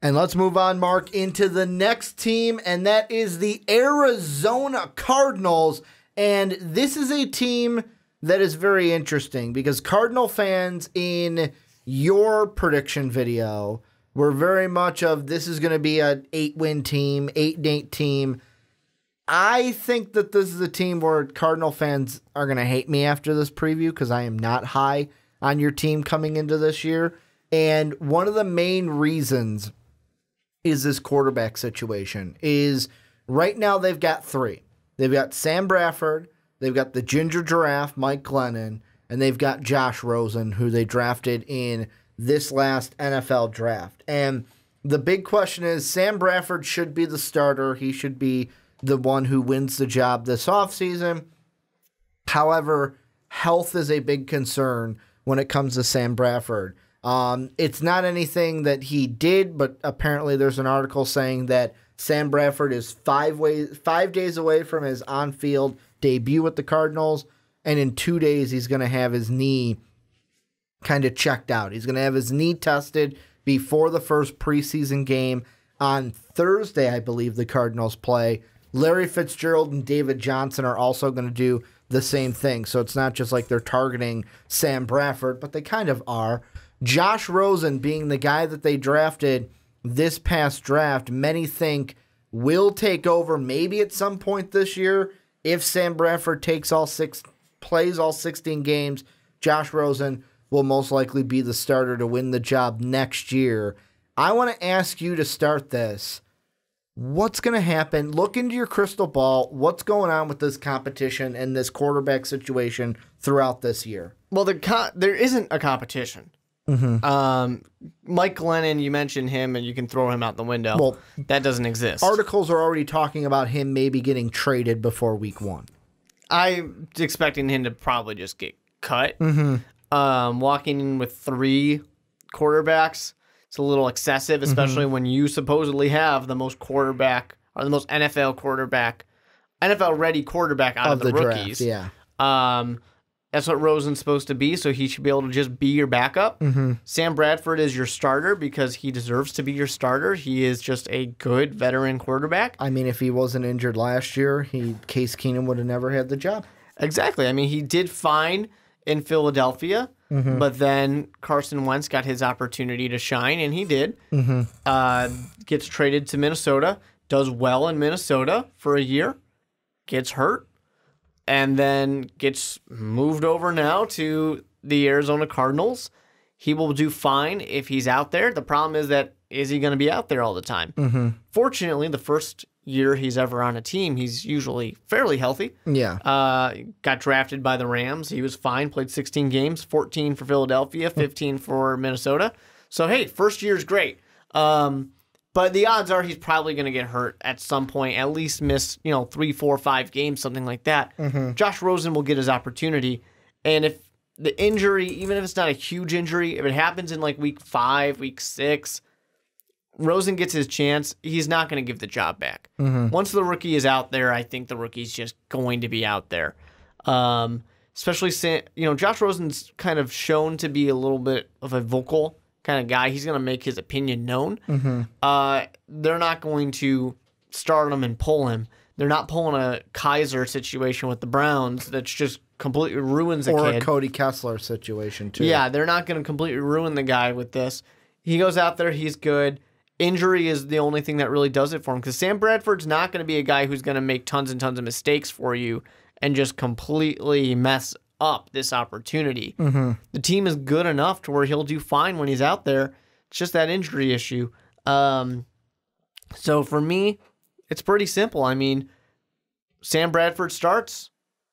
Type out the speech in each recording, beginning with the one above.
And let's move on, Mark, into the next team, and that is the Arizona Cardinals. And this is a team that is very interesting because Cardinal fans in your prediction video were very much of this is going to be an 8-win team, 8-8 team. I think that this is a team where Cardinal fans are going to hate me after this preview because I am not high on your team coming into this year. And one of the main reasons is this quarterback situation is right now they've got three. They've got Sam Bradford, they've got the Ginger Giraffe, Mike Glennon, and they've got Josh Rosen, who they drafted in this last NFL draft. And the big question is Sam Bradford should be the starter. He should be the one who wins the job this offseason. However, health is a big concern when it comes to Sam Bradford. It's not anything that he did, but apparently there's an article saying that Sam Bradford is 5 days away from his on-field debut with the Cardinals, and in 2 days he's going to have his knee kind of checked out. He's going to have his knee tested before the first preseason game on Thursday, I believe the Cardinals play. Larry Fitzgerald and David Johnson are also going to do the same thing, so it's not just like they're targeting Sam Bradford, but they kind of are. Josh Rosen being the guy that they drafted this past draft, many think will take over maybe at some point this year. If Sam Bradford plays all 16 games, Josh Rosen will most likely be the starter to win the job next year. I want to ask you to start this. What's going to happen? Look into your crystal ball. What's going on with this competition and this quarterback situation throughout this year? Well, there isn't a competition. Mike Glennon, you mentioned him, and you can throw him out the window. Well, that doesn't exist. Articles are already talking about him maybe getting traded before week 1. I'm expecting him to probably just get cut. Walking in with 3 quarterbacks, it's a little excessive, especially when you supposedly have the most quarterback or the most NFL-ready quarterback out of the rookies. Draft, yeah. That's what Rosen's supposed to be, so he should be able to just be your backup. Sam Bradford is your starter because he deserves to be your starter. He is just a good veteran quarterback. I mean, if he wasn't injured last year, Case Keenum would have never had the job. Exactly. I mean, he did fine in Philadelphia, but then Carson Wentz got his opportunity to shine, and he did. Gets traded to Minnesota, does well in Minnesota for a year, gets hurt, and then gets moved over now to the Arizona Cardinals. He will do fine if he's out there. The problem is he going to be out there all the time? Fortunately, the first year he's ever on a team, he's usually fairly healthy. Yeah. Got drafted by the Rams. He was fine, played 16 games, 14 for Philadelphia, 15 for Minnesota. So, hey, first year's great. But the odds are he's probably going to get hurt at some point, at least miss 3, 4, 5 games, something like that. Josh Rosen will get his opportunity. And if the injury, even if it's not a huge injury, if it happens in like week 5, week 6, Rosen gets his chance. He's not going to give the job back. Once the rookie is out there, I think the rookie's just going to be out there. Especially, Josh Rosen's kind of shown to be a little bit of a vocal kind of guy. He's going to make his opinion known. They're not going to start him and pull him. They're not pulling a Kaiser situation with the Browns that's just completely ruins a kid. Or a Cody Kessler situation, too. Yeah, they're not going to completely ruin the guy with this. He goes out there, he's good. Injury is the only thing that really does it for him, because Sam Bradford's not going to be a guy who's going to make tons and tons of mistakes for you and just completely mess up this opportunity. The team is good enough to where he'll do fine when he's out there. It's just that injury issue. So for me, it's pretty simple. I mean, Sam Bradford starts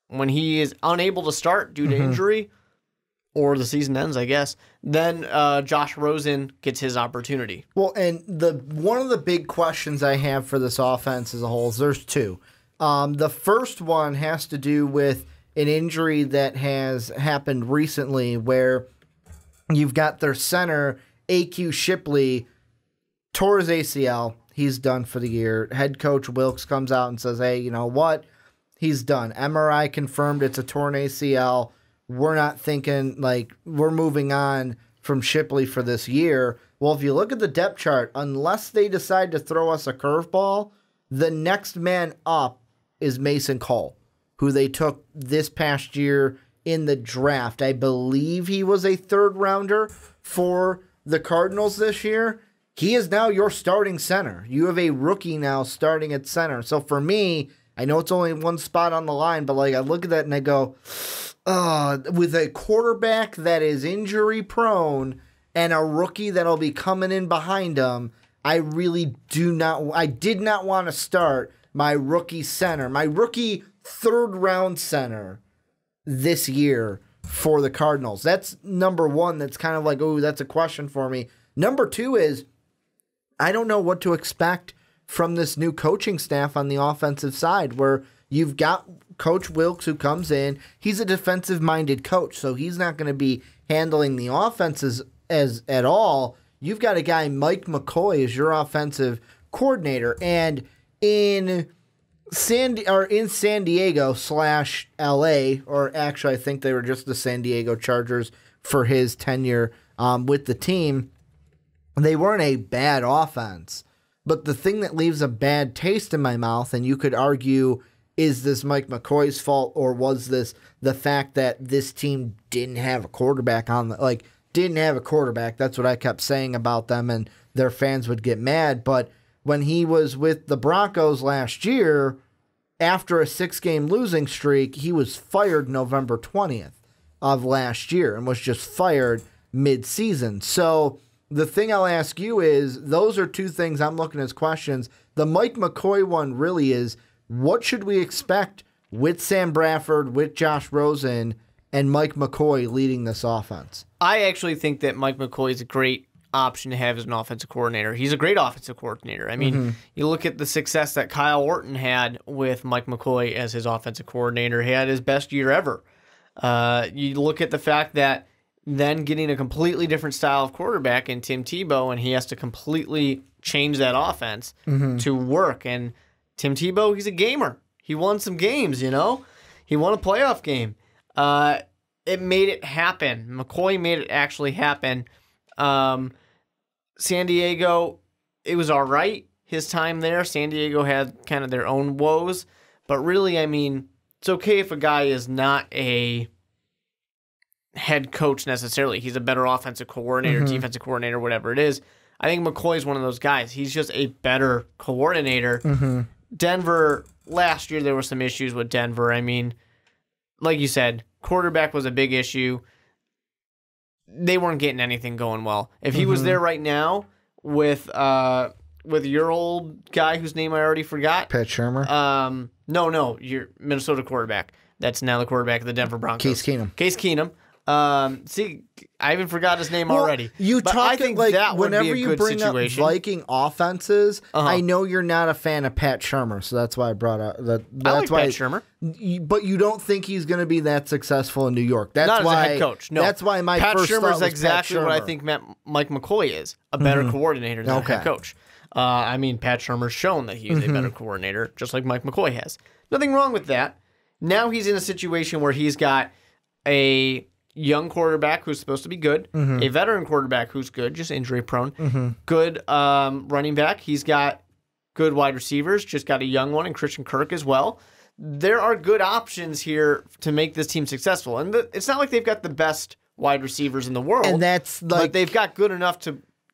when he is unable to start due to injury, or the season ends, I guess. Then Josh Rosen gets his opportunity. Well, and one of the big questions I have for this offense as a whole is there's 2. The first one has to do with an injury that has happened recently where you've got their center, A.Q. Shipley, tore his ACL. He's done for the year. Head coach Wilkes comes out and says, hey, you know what? He's done. MRI confirmed it's a torn ACL. We're not thinking, we're moving on from Shipley for this year. Well, if you look at the depth chart, unless they decide to throw us a curveball, the next man up is Mason Cole, who they took this past year in the draft. I believe he was a third rounder for the Cardinals this year. He is now your starting center. You have a rookie now starting at center. So for me, I know it's only one spot on the line, but like I look at that and I go, with a quarterback that is injury prone and a rookie that'll be coming in behind him, I did not want to start my rookie center, my rookie third round center this year for the Cardinals. That's number one. That's kind of like, oh, that's a question for me. Number two is, I don't know what to expect from this new coaching staff on the offensive side, where you've got Coach Wilkes who comes in. He's a defensive-minded coach, so he's not going to be handling the offenses at all. You've got a guy, Mike McCoy, as your offensive coordinator, and in San Diego / LA, or actually I think they were just the San Diego Chargers for his tenure with the team. They weren't a bad offense, but the thing that leaves a bad taste in my mouth, and you could argue, is this Mike McCoy's fault, or was this the fact that this team didn't have a quarterback didn't have a quarterback? That's what I kept saying about them, and their fans would get mad. But when he was with the Broncos last year, after a 6-game losing streak, he was fired November 20th of last year and was just fired mid-season. So the thing I'll ask you is, those are two things I'm looking as questions. The Mike McCoy one really is, what should we expect with Sam Bradford, with Josh Rosen, and Mike McCoy leading this offense? I actually think that Mike McCoy is a great option to have as an offensive coordinator. He's a great offensive coordinator. I mean, you look at the success that Kyle Orton had with Mike McCoy as his offensive coordinator. He had his best year ever. You look at the fact that then getting a completely different style of quarterback in Tim Tebow, and he has to completely change that offense to work. And Tim Tebow, he's a gamer. He won some games, you know? He won a playoff game. It made it happen. McCoy made it actually happen. San Diego, it was all right, his time there. San Diego had kind of their own woes. But really, I mean, it's okay if a guy is not a head coach necessarily. He's a better offensive coordinator, defensive coordinator, whatever it is. I think McCoy's one of those guys. He's just a better coordinator. Denver, last year there were some issues with Denver. I mean, like you said, quarterback was a big issue. They weren't getting anything going well. If he was there right now with your old guy whose name I already forgot. Pat Shurmur? No, your Minnesota quarterback. That's now the quarterback of the Denver Broncos. Case Keenum. See, I even forgot his name already. I think like that whenever you bring situation. Up Viking offenses, I know you're not a fan of Pat Shurmur, so that's why I brought up that. I like Pat Shurmur, but you don't think he's going to be that successful in New York. That's not why, as a head coach. No, that's why my Pat first Shurmur thought is was exactly Pat what I think Mike McCoy is, a better coordinator than a head coach. I mean, Pat Shurmur's shown that he's a better coordinator, just like Mike McCoy has. Nothing wrong with that. Now he's in a situation where he's got a young quarterback who's supposed to be good, a veteran quarterback who's good, just injury prone, good running back. He's got good wide receivers, just got a young one, and Christian Kirk as well. There are good options here to make this team successful. And it's not like they've got the best wide receivers in the world, and that's like, but they've got good enough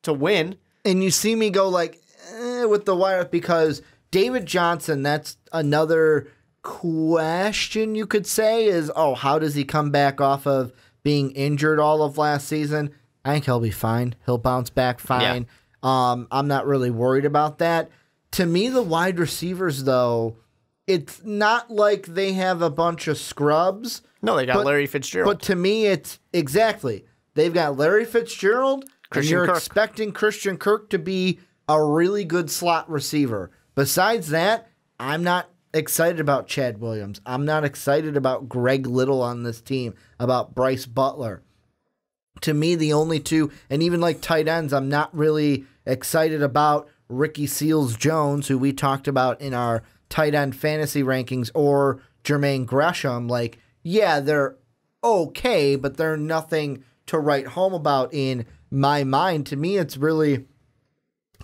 to win. And you see me go like with the wire, because David Johnson, that's another question you could say is, how does he come back off of being injured all of last season? I think he'll be fine. He'll bounce back fine. Yeah. I'm not really worried about that. To me, the wide receivers, though, it's not like they have a bunch of scrubs. No, they got Larry Fitzgerald. But to me, it's exactly. They've got Larry Fitzgerald, and you're expecting Christian Kirk to be a really good slot receiver. Besides that, I'm not excited about Chad Williams. I'm not excited about Greg Little on this team, about Bryce Butler. To me, the only two, and even like tight ends, I'm not really excited about Ricky Seals-Jones, who we talked about in our tight end fantasy rankings, or Jermaine Gresham. Like, yeah, they're okay, but they're nothing to write home about in my mind. To me, it's really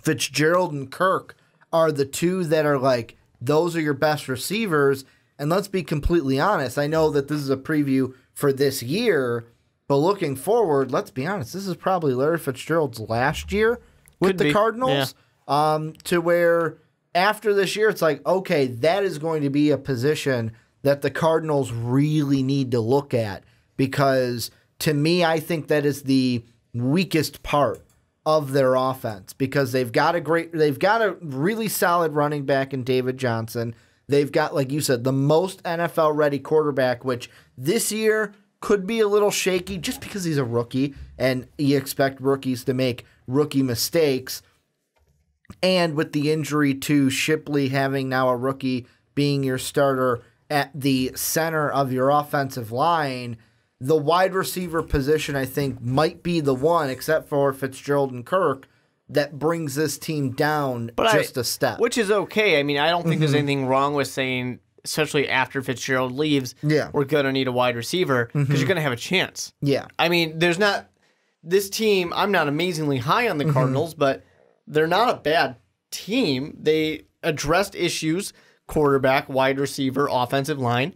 Fitzgerald and Kirk are the two that are like, those are your best receivers. And let's be completely honest. I know that this is a preview for this year, but looking forward, let's be honest, this is probably Larry Fitzgerald's last year with the Cardinals. Yeah. To where after this year, it's like, okay, that is going to be a position that the Cardinals really need to look at, because to me, I think that is the weakest part of their offense, because they've got a really solid running back in David Johnson. They've got, like you said, the most NFL ready quarterback, which this year could be a little shaky just because he's a rookie and you expect rookies to make rookie mistakes. And with the injury to Shipley, having now a rookie being your starter at the center of your offensive line, the wide receiver position, I think, might be the one, except for Fitzgerald and Kirk, that brings this team down a step. Which is okay. I mean, I don't think there's anything wrong with saying, especially after Fitzgerald leaves, we're going to need a wide receiver, because you're going to have a chance. Yeah. I mean, there's not... This team, I'm not amazingly high on the Cardinals, but they're not a bad team. They addressed issues, quarterback, wide receiver, offensive line.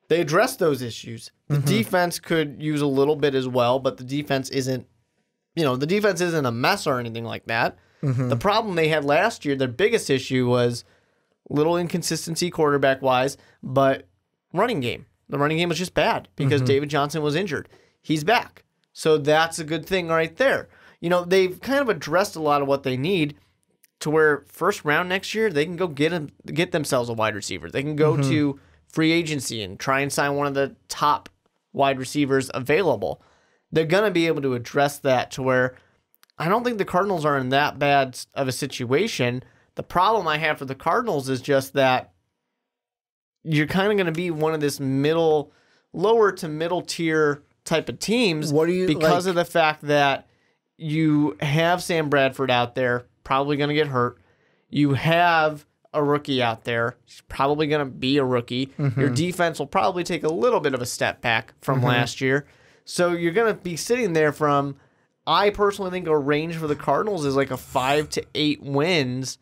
They addressed those issues. The defense could use a little bit as well, but the defense isn't a mess or anything like that. The problem they had last year, their biggest issue was little inconsistency quarterback-wise, but running game. The running game was just bad because David Johnson was injured. He's back. So that's a good thing right there. You know, they've kind of addressed a lot of what they need to where first round next year, they can go get themselves a wide receiver. They can go to free agency and try and sign one of the top wide receivers available. They're going to be able to address that to where I don't think the Cardinals are in that bad of a situation. The problem I have for the Cardinals is just that you're kind of going to be one of this lower to middle tier type of teams because of the fact that you have Sam Bradford out there, probably going to get hurt. You have a rookie out there. He's probably going to be a rookie. Your defense will probably take a little bit of a step back from last year. So you're going to be sitting there from, I personally think a range for the Cardinals is like a 5 to 8 wins.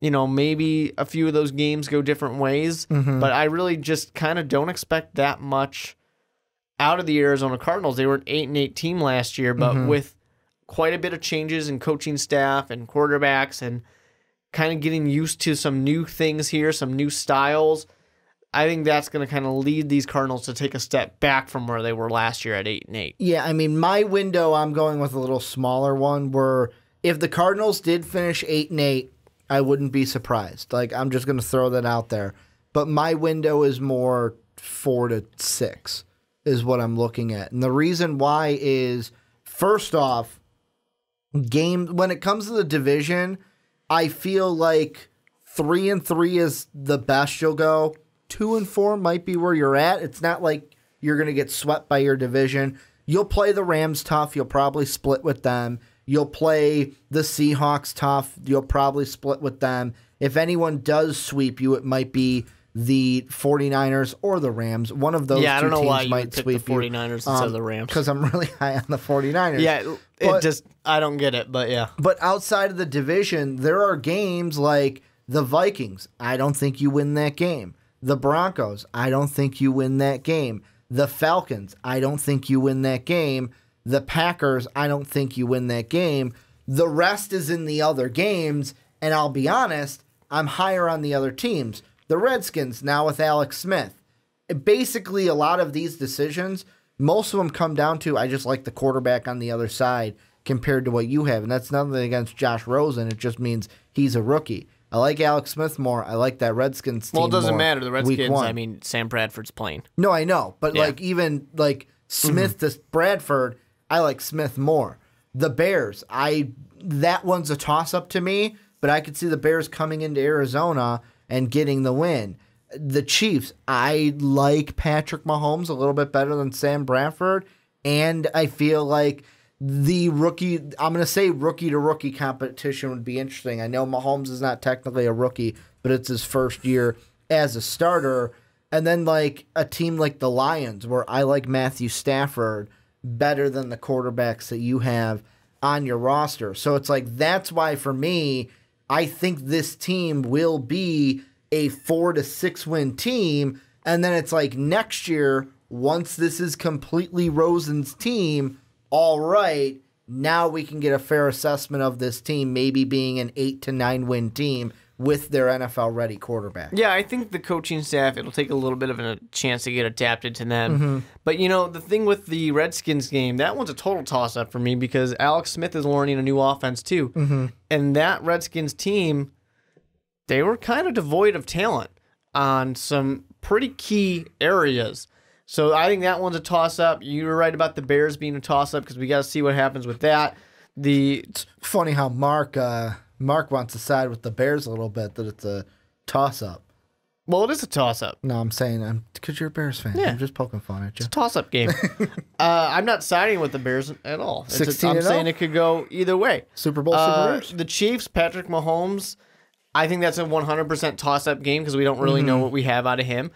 Maybe a few of those games go different ways, but I really just kind of don't expect that much out of the Arizona Cardinals. They were an 8-8 team last year, but with quite a bit of changes in coaching staff and quarterbacks and kind of getting used to some new things here, some new styles, I think that's going to kind of lead these Cardinals to take a step back from where they were last year at 8-8. Yeah, I mean, my window, I'm going with a little smaller one, where if the Cardinals did finish 8-8, I wouldn't be surprised. Like, I'm just going to throw that out there. But my window is more 4 to 6 is what I'm looking at. And the reason why is, first off, when it comes to the division, I feel like 3-3 is the best you'll go. 2-4 might be where you're at. It's not like you're going to get swept by your division. You'll play the Rams tough. You'll probably split with them. You'll play the Seahawks tough. You'll probably split with them. If anyone does sweep you, it might be the 49ers or the Rams. One of those two teams might sweep you. Yeah, I don't know why you picked the 49ers instead of the Rams. Because I'm really high on the 49ers. Yeah, I don't get it, but yeah. But outside of the division, there are games like the Vikings. I don't think you win that game. The Broncos, I don't think you win that game. The Falcons, I don't think you win that game. The Packers, I don't think you win that game. The rest is in the other games, and I'll be honest, I'm higher on the other teams. The Redskins, now with Alex Smith. Basically, a lot of these decisions, most of them come down to, I just like the quarterback on the other side compared to what you have. And that's nothing against Josh Rosen. It just means he's a rookie. I like Alex Smith more. I like that Redskins team more. Well, it doesn't matter. The Redskins, I mean, Sam Bradford's playing. No, I know. But even Smith to Bradford, I like Smith more. The Bears, that one's a toss-up to me, but I could see the Bears coming into Arizona and getting the win. The Chiefs, I like Patrick Mahomes a little bit better than Sam Bradford, and I feel like the rookie, I'm going to say rookie-to-rookie competition would be interesting. I know Mahomes is not technically a rookie, but it's his first year as a starter. And then like a team like the Lions, where I like Matthew Stafford better than the quarterbacks that you have on your roster. So it's like, that's why for me, I think this team will be a 4 to 6 win team. And then it's like next year, once this is completely Rosen's team, all right, now we can get a fair assessment of this team maybe being an 8 to 9 win team with their NFL ready quarterback. Yeah, I think the coaching staff, it'll take a little bit of a chance to get adapted to them. But, the thing with the Redskins game, that one's a total toss-up for me because Alex Smith is learning a new offense too. And that Redskins team, they were kind of devoid of talent on some pretty key areas. So I think that one's a toss-up. You were right about the Bears being a toss-up because we got to see what happens with that. It's funny how Mark wants to side with the Bears a little bit, that it's a toss-up. Well, it is a toss-up. No, I'm saying because you're a Bears fan. Yeah. I'm just poking fun at you. It's a toss-up game. I'm not siding with the Bears at all. I'm saying it could go either way. Super Bowl Super Bears. The Chiefs, Patrick Mahomes, I think that's a 100% toss-up game because we don't really know what we have out of him.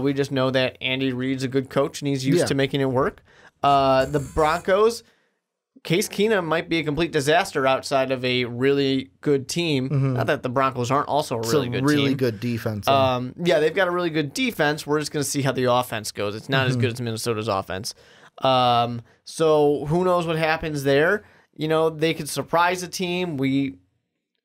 We just know that Andy Reid's a good coach and he's used to making it work. The Broncos, Case Keenum might be a complete disaster outside of a really good team. Not that the Broncos aren't also a really good team. Really good defense. Yeah, they've got a really good defense. We're just going to see how the offense goes. It's not as good as Minnesota's offense. So who knows what happens there? They could surprise a team.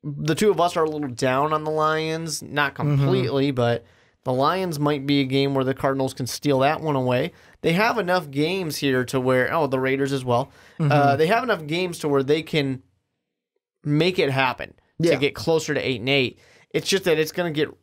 The two of us are a little down on the Lions. Not completely, but the Lions might be a game where the Cardinals can steal that one away. They have enough games here to where, the Raiders as well. They have enough games to where they can make it happen to get closer to 8-8. It's just that it's going to get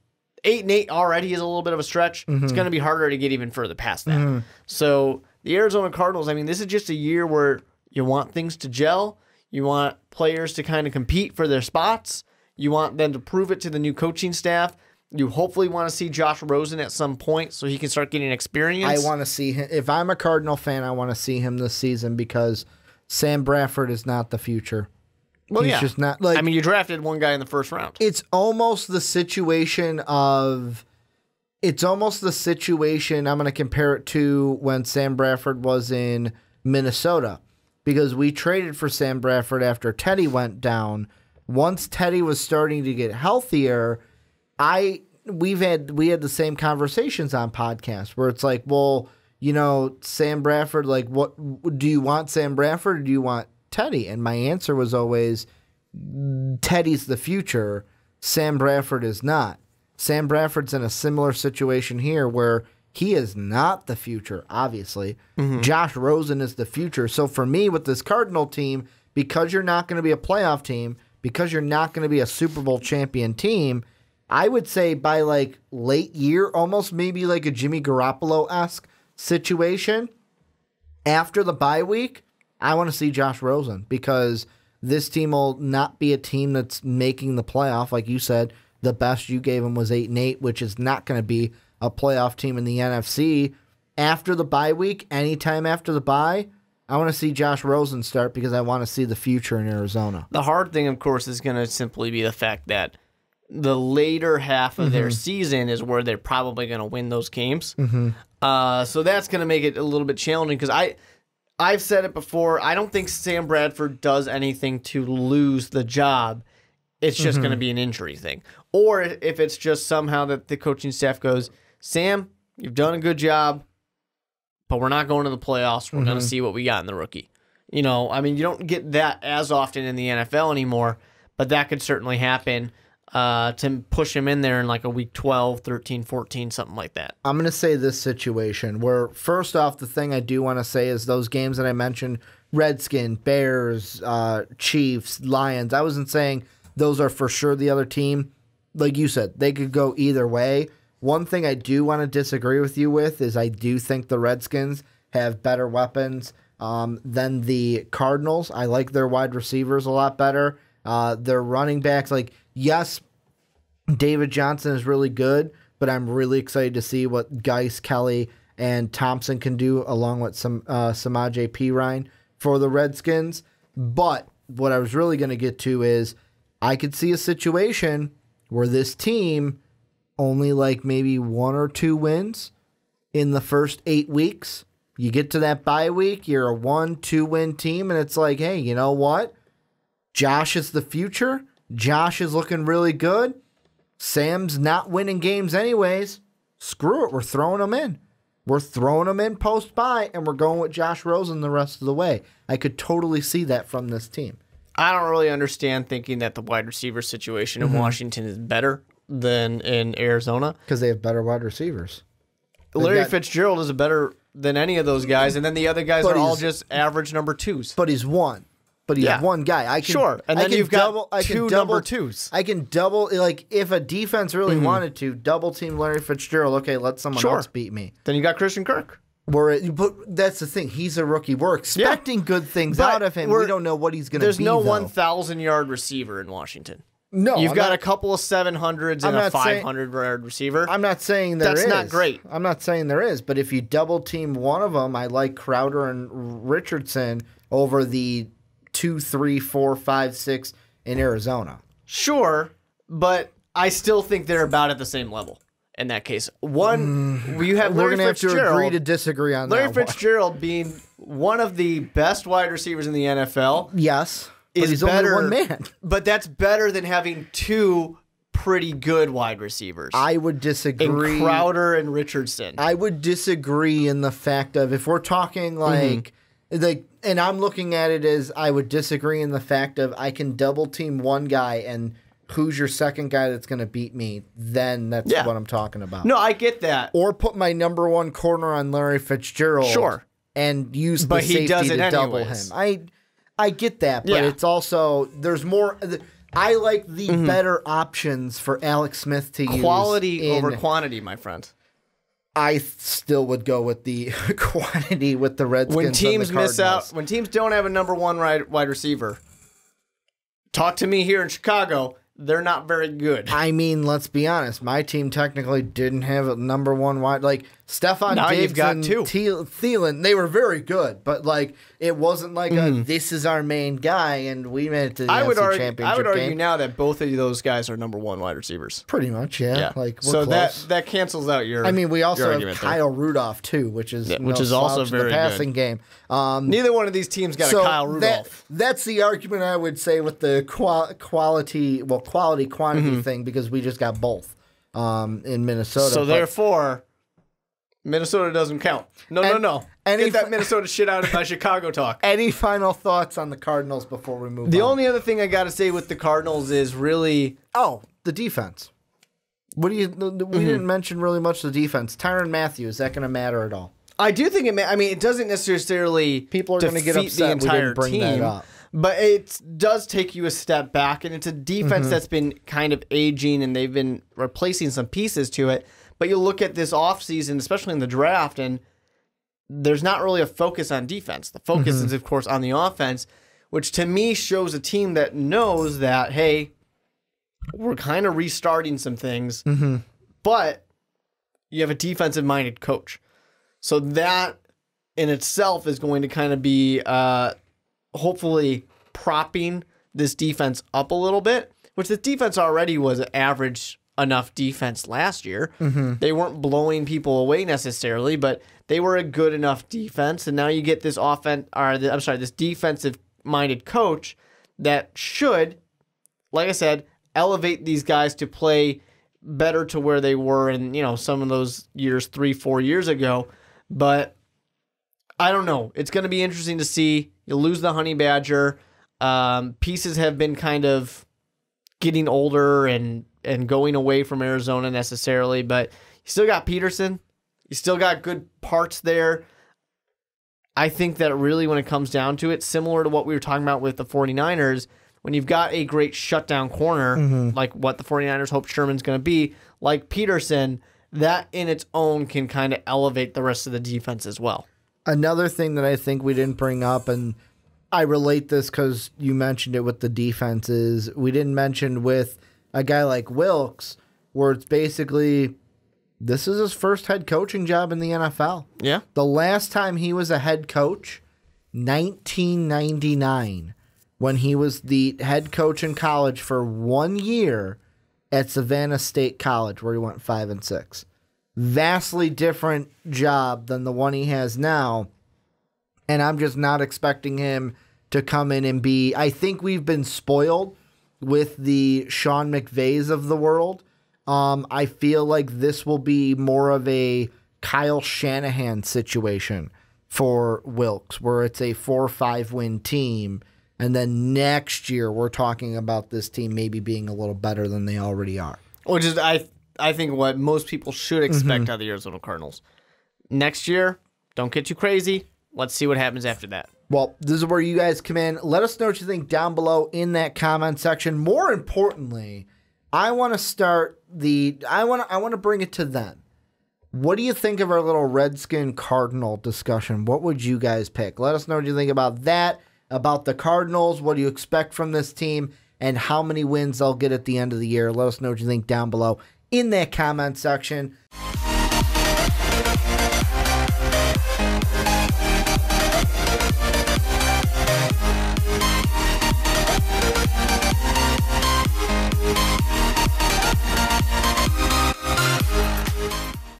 8-8 already is a little bit of a stretch. It's going to be harder to get even further past that. So the Arizona Cardinals, this is just a year where you want things to gel. You want players to kind of compete for their spots. You want them to prove it to the new coaching staff. You hopefully want to see Josh Rosen at some point so he can start getting experience. I want to see him. If I'm a Cardinal fan, I want to see him this season because Sam Bradford is not the future. Well, He's just not like. You drafted one guy in the first round. It's almost the situation of. It's almost the situation. I'm going to compare it to when Sam Bradford was in Minnesota, because we traded for Sam Bradford after Teddy went down. Once Teddy was starting to get healthier, we had the same conversations on podcasts where it's like, well, Sam Bradford, like, what do you want, Sam Bradford, or do you want Teddy? And my answer was always, Teddy's the future. Sam Bradford is not. Sam Bradford's in a similar situation here where he is not the future, obviously. Josh Rosen is the future. So for me, with this Cardinal team, because you're not going to be a playoff team, because you're not going to be a Super Bowl champion team, I would say by like late year, almost maybe like a Jimmy Garoppolo-esque situation, after the bye week, I want to see Josh Rosen because this team will not be a team that's making the playoff. Like you said, the best you gave them was 8-8, which is not going to be a playoff team in the NFC. After the bye week, anytime after the bye, I want to see Josh Rosen start because I want to see the future in Arizona. The hard thing, of course, is going to simply be the fact that the later half of their season is where they're probably going to win those games. So that's going to make it a little bit challenging because I've said it before. I don't think Sam Bradford does anything to lose the job. It's just going to be an injury thing. Or if it's just somehow that the coaching staff goes, Sam, you've done a good job, but we're not going to the playoffs. We're going to see what we got in the rookie. You don't get that as often in the NFL anymore, but that could certainly happen. To push him in there in like a week 12, 13, 14, something like that. I'm going to say this situation where, first off, the thing I do want to say is those games that I mentioned, Redskins, Bears, Chiefs, Lions, I wasn't saying those are for sure the other team. Like you said, they could go either way. One thing I do want to disagree with you with is I do think the Redskins have better weapons than the Cardinals. I like their wide receivers a lot better. Their running backs, yes, David Johnson is really good, but I'm really excited to see what Geis, Kelly, and Thompson can do along with some Samaje Perine for the Redskins. But what I was really going to get to is I could see a situation where this team only like maybe 1 or 2 wins in the first 8 weeks. You get to that bye week, you're a 1-2 win team, and it's like, hey, you know what? Josh is the future. Josh is looking really good. Sam's not winning games anyways. Screw it. We're throwing him in. We're throwing him in post-bye, and we're going with Josh Rosen the rest of the way. I could totally see that from this team. I don't really understand thinking that the wide receiver situation in Washington is better than in Arizona. Because they have better wide receivers. Larry Fitzgerald is better than any of those guys, and then the other guys are all just average number 2s. But he's one. But he's one guy. And then you've got two number 2s. I can double, like, if a defense really wanted to, double team Larry Fitzgerald. Okay, let someone else beat me. Then you got Christian Kirk. But that's the thing. He's a rookie. We're expecting good things out of him. We don't know what he's going to be. There's no 1,000-yard receiver in Washington. No, you've got a couple of 700s and a 500-yard receiver. I'm not saying there is. That's not great. I'm not saying there is. But if you double team one of them, I like Crowder and Richardson over the 2, 3, 4, 5, 6 in Arizona. Sure, but I still think they're about at the same level in that case. You have We're going to have to agree to disagree on Larry that. Fitzgerald being one of the best wide receivers in the NFL. Yes. But he's better, only one man. But that's better than having 2 pretty good wide receivers. I would disagree. In Crowder and Richardson. I would disagree in the fact of, if we're talking like, and I'm looking at it as, I would disagree in the fact of, I can double team one guy, and who's your second guy that's going to beat me? Then that's what I'm talking about. No, I get that. Or put my number 1 corner on Larry Fitzgerald. Sure. And use the safety to double him. I get that, but it's also, there's more. I like the better options for Alex Smith to use. Quality over quantity, my friend. I still would go with the quantity with the Redskins. When teams and the miss out, when teams don't have a number 1 wide receiver, talk to me here in Chicago. They're not very good. I mean, let's be honest. My team technically didn't have a number 1 wide. Like, Stephon Diggs and Thielen, they were very good. But, like, it wasn't like this is our main guy, and we made it to the NFC Championship game. I would argue now that both of those guys are number 1 wide receivers. Pretty much, yeah. Like, we're so close. that cancels out your. I mean, we also have Kyle Rudolph too, which is also very the passing game. Neither one of these teams got a Kyle Rudolph. That's the argument I would say with the quality quantity thing, because we just got both in Minnesota. So therefore, Minnesota doesn't count. No. Get that Minnesota shit out of my Chicago talk. Any final thoughts on the Cardinals before we move on? The only other thing I got to say with the Cardinals is really... the defense. We didn't mention really much of the defense. Tyrann Mathieu, is that going to matter at all? I do think it doesn't necessarily People are going to get upset the entire we didn't bring team, that up. But it does take you a step back, and it's a defense that's been kind of aging, and they've been replacing some pieces to it. But you look at this offseason, especially in the draft, and there's not really a focus on defense. The focus is, of course, on the offense, which to me shows a team that knows that, hey, we're kind of restarting some things, but you have a defensive-minded coach. So that in itself is going to kind of be hopefully propping this defense up a little bit, which the defense already was an average enough defense last year. They weren't blowing people away necessarily, but they were a good enough defense. And now you get this this defensive-minded coach that should, like I said, elevate these guys to play better to where they were in, some of those years 3-4 years ago. But I don't know. It's going to be interesting to see. You lose the Honey Badger. Pieces have been kind of getting older and going away from Arizona necessarily, but you still got Peterson. You still got good parts there. I think that really when it comes down to it, similar to what we were talking about with the 49ers, when you've got a great shutdown corner, like what the 49ers hope Sherman's going to be, like Peterson, that in its own can kind of elevate the rest of the defense as well. Another thing that I think we didn't bring up, and I relate this because you mentioned it with the defense, is we didn't mention with a guy like Wilkes, where it's basically, this is his first head coaching job in the NFL. Yeah. The last time he was a head coach, 1999, when he was the head coach in college for 1 year at Savannah State College, where he went 5-6. Vastly different job than the one he has now. And I'm just not expecting him to come in and be... I think we've been spoiled with the Sean McVays of the world. I feel like this will be more of a Kyle Shanahan situation for Wilkes, where it's a 4 or 5 win team. And then next year, we're talking about this team maybe being a little better than they already are. Which is, I think, what most people should expect out of the Arizona Cardinals. Next year, don't get too crazy. Let's see what happens after that. Well, this is where you guys come in. Let us know what you think down below in that comment section. More importantly, I want to start I want to bring it to them. What do you think of our little Redskin Cardinal discussion? What would you guys pick? Let us know what you think about that, about the Cardinals. What do you expect from this team, and how many wins they'll get at the end of the year? Let us know what you think down below in that comment section.